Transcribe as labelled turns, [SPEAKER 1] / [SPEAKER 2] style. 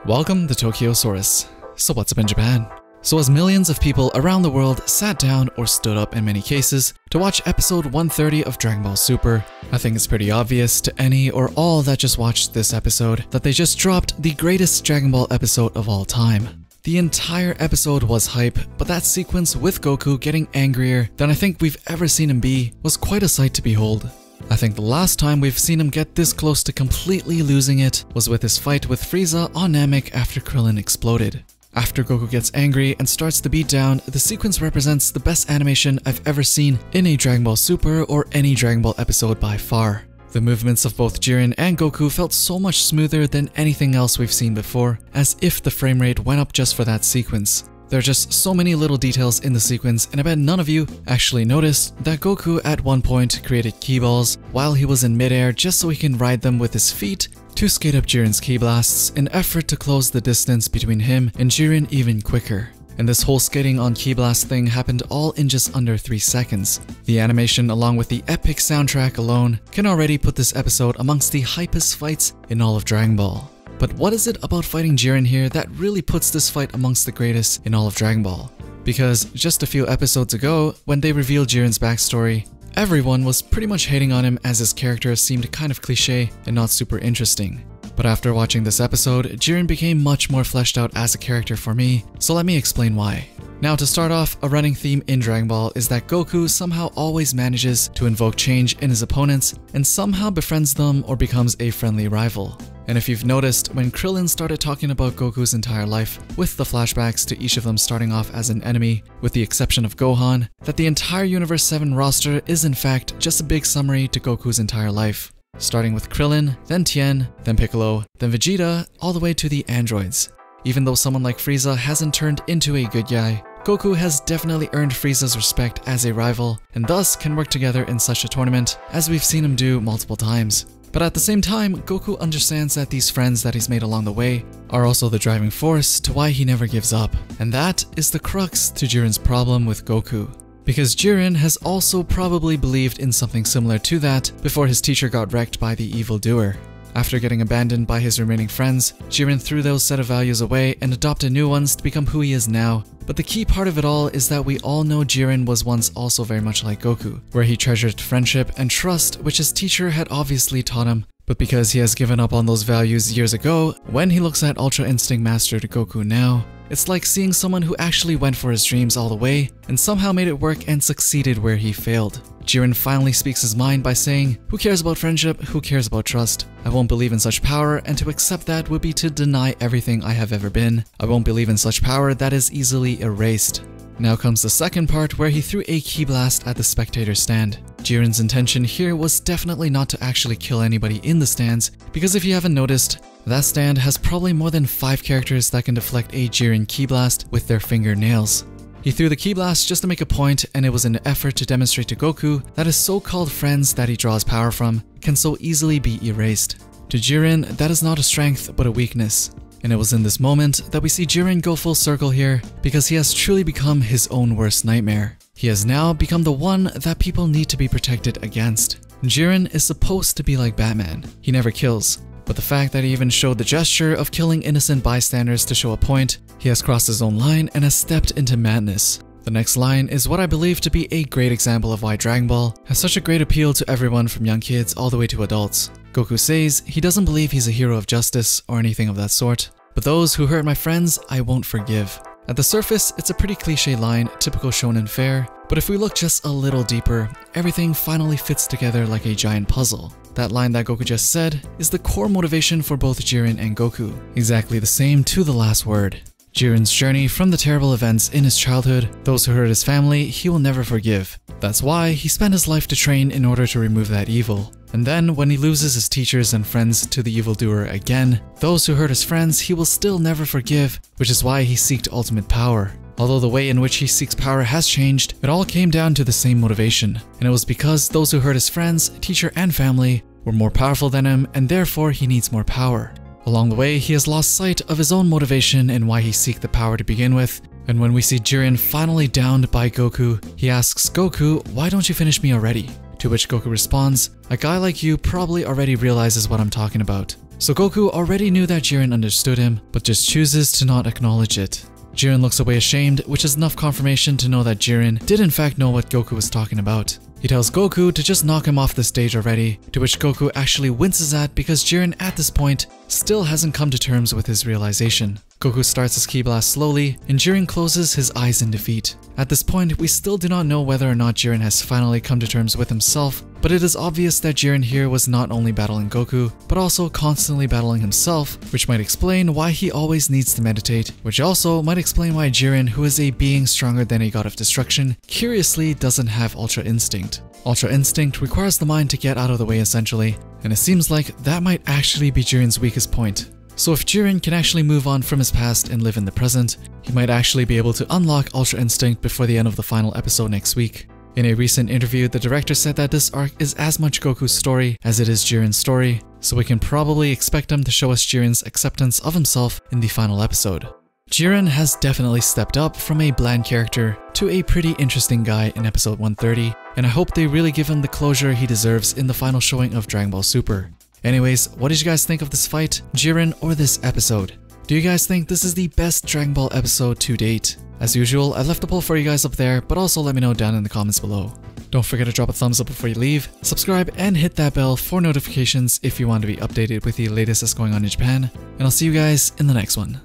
[SPEAKER 1] Welcome to Tokyosaurus. So what's up in Japan? So as millions of people around the world sat down or stood up in many cases to watch episode 130 of Dragon Ball Super, I think it's pretty obvious to any or all that just watched this episode that they just dropped the greatest Dragon Ball episode of all time. The entire episode was hype, but that sequence with Goku getting angrier than I think we've ever seen him be was quite a sight to behold. I think the last time we've seen him get this close to completely losing it was with his fight with Frieza on Namek after Krillin exploded. After Goku gets angry and starts the beatdown, the sequence represents the best animation I've ever seen in a Dragon Ball Super or any Dragon Ball episode by far. The movements of both Jiren and Goku felt so much smoother than anything else we've seen before, as if the frame rate went up just for that sequence. There are just so many little details in the sequence, and I bet none of you actually noticed that Goku at one point created ki balls while he was in midair just so he can ride them with his feet to skate up Jiren's ki blasts in effort to close the distance between him and Jiren even quicker. And this whole skating on ki blast thing happened all in just under 3 seconds. The animation along with the epic soundtrack alone can already put this episode amongst the hypest fights in all of Dragon Ball. But what is it about fighting Jiren here that really puts this fight amongst the greatest in all of Dragon Ball? Because just a few episodes ago, when they revealed Jiren's backstory, everyone was pretty much hating on him as his character seemed kind of cliche and not super interesting. But after watching this episode, Jiren became much more fleshed out as a character for me, so let me explain why. Now to start off, a running theme in Dragon Ball is that Goku somehow always manages to invoke change in his opponents and somehow befriends them or becomes a friendly rival. And if you've noticed, when Krillin started talking about Goku's entire life, with the flashbacks to each of them starting off as an enemy, with the exception of Gohan, that the entire Universe 7 roster is in fact just a big summary to Goku's entire life. Starting with Krillin, then Tien, then Piccolo, then Vegeta, all the way to the androids. Even though someone like Frieza hasn't turned into a good guy, Goku has definitely earned Frieza's respect as a rival, and thus can work together in such a tournament, as we've seen him do multiple times. But at the same time, Goku understands that these friends that he's made along the way are also the driving force to why he never gives up. And that is the crux to Jiren's problem with Goku. Because Jiren has also probably believed in something similar to that before his teacher got wrecked by the evildoer. After getting abandoned by his remaining friends, Jiren threw those set of values away and adopted new ones to become who he is now. But the key part of it all is that we all know Jiren was once also very much like Goku, where he treasured friendship and trust, which his teacher had obviously taught him. But because he has given up on those values years ago, when he looks at Ultra Instinct Master Goku now, it's like seeing someone who actually went for his dreams all the way and somehow made it work and succeeded where he failed. Jiren finally speaks his mind by saying, "Who cares about friendship? Who cares about trust? I won't believe in such power, and to accept that would be to deny everything I have ever been. I won't believe in such power that is easily erased." Now comes the second part where he threw a ki blast at the spectator stand. Jiren's intention here was definitely not to actually kill anybody in the stands, because if you haven't noticed, that stand has probably more than 5 characters that can deflect a Jiren ki blast with their fingernails. He threw the ki blast just to make a point, and it was an effort to demonstrate to Goku that his so-called friends that he draws power from can so easily be erased. To Jiren, that is not a strength but a weakness. And it was in this moment that we see Jiren go full circle here, because he has truly become his own worst nightmare. He has now become the one that people need to be protected against. Jiren is supposed to be like Batman. He never kills. But the fact that he even showed the gesture of killing innocent bystanders to show a point, he has crossed his own line and has stepped into madness. The next line is what I believe to be a great example of why Dragon Ball has such a great appeal to everyone from young kids all the way to adults. Goku says he doesn't believe he's a hero of justice or anything of that sort. But those who hurt my friends, I won't forgive. At the surface, it's a pretty cliche line, typical shonen fare, but if we look just a little deeper, everything finally fits together like a giant puzzle. That line that Goku just said is the core motivation for both Jiren and Goku, exactly the same to the last word. Jiren's journey from the terrible events in his childhood, those who hurt his family, he will never forgive. That's why he spent his life to train in order to remove that evil. And then, when he loses his teachers and friends to the evildoer again, those who hurt his friends he will still never forgive, which is why he seeked ultimate power. Although the way in which he seeks power has changed, it all came down to the same motivation. And it was because those who hurt his friends, teacher and family were more powerful than him, and therefore he needs more power. Along the way, he has lost sight of his own motivation and why he seeked the power to begin with. And when we see Jiren finally downed by Goku, he asks Goku, "Why don't you finish me already?" To which Goku responds, "A guy like you probably already realizes what I'm talking about." So Goku already knew that Jiren understood him, but just chooses to not acknowledge it. Jiren looks away ashamed, which is enough confirmation to know that Jiren did in fact know what Goku was talking about. He tells Goku to just knock him off the stage already, to which Goku actually winces at because Jiren at this point still hasn't come to terms with his realization. Goku starts his ki blast slowly, and Jiren closes his eyes in defeat. At this point, we still do not know whether or not Jiren has finally come to terms with himself, but it is obvious that Jiren here was not only battling Goku, but also constantly battling himself, which might explain why he always needs to meditate, which also might explain why Jiren, who is a being stronger than a god of destruction, curiously doesn't have Ultra Instinct. Ultra Instinct requires the mind to get out of the way essentially, and it seems like that might actually be Jiren's weakest point. So if Jiren can actually move on from his past and live in the present, he might actually be able to unlock Ultra Instinct before the end of the final episode next week. In a recent interview, the director said that this arc is as much Goku's story as it is Jiren's story, so we can probably expect him to show us Jiren's acceptance of himself in the final episode. Jiren has definitely stepped up from a bland character to a pretty interesting guy in episode 130, and I hope they really give him the closure he deserves in the final showing of Dragon Ball Super. Anyways, what did you guys think of this fight, Jiren, or this episode? Do you guys think this is the best Dragon Ball episode to date? As usual, I left a poll for you guys up there, but also let me know down in the comments below. Don't forget to drop a thumbs up before you leave, subscribe, and hit that bell for notifications if you want to be updated with the latest that's going on in Japan, and I'll see you guys in the next one.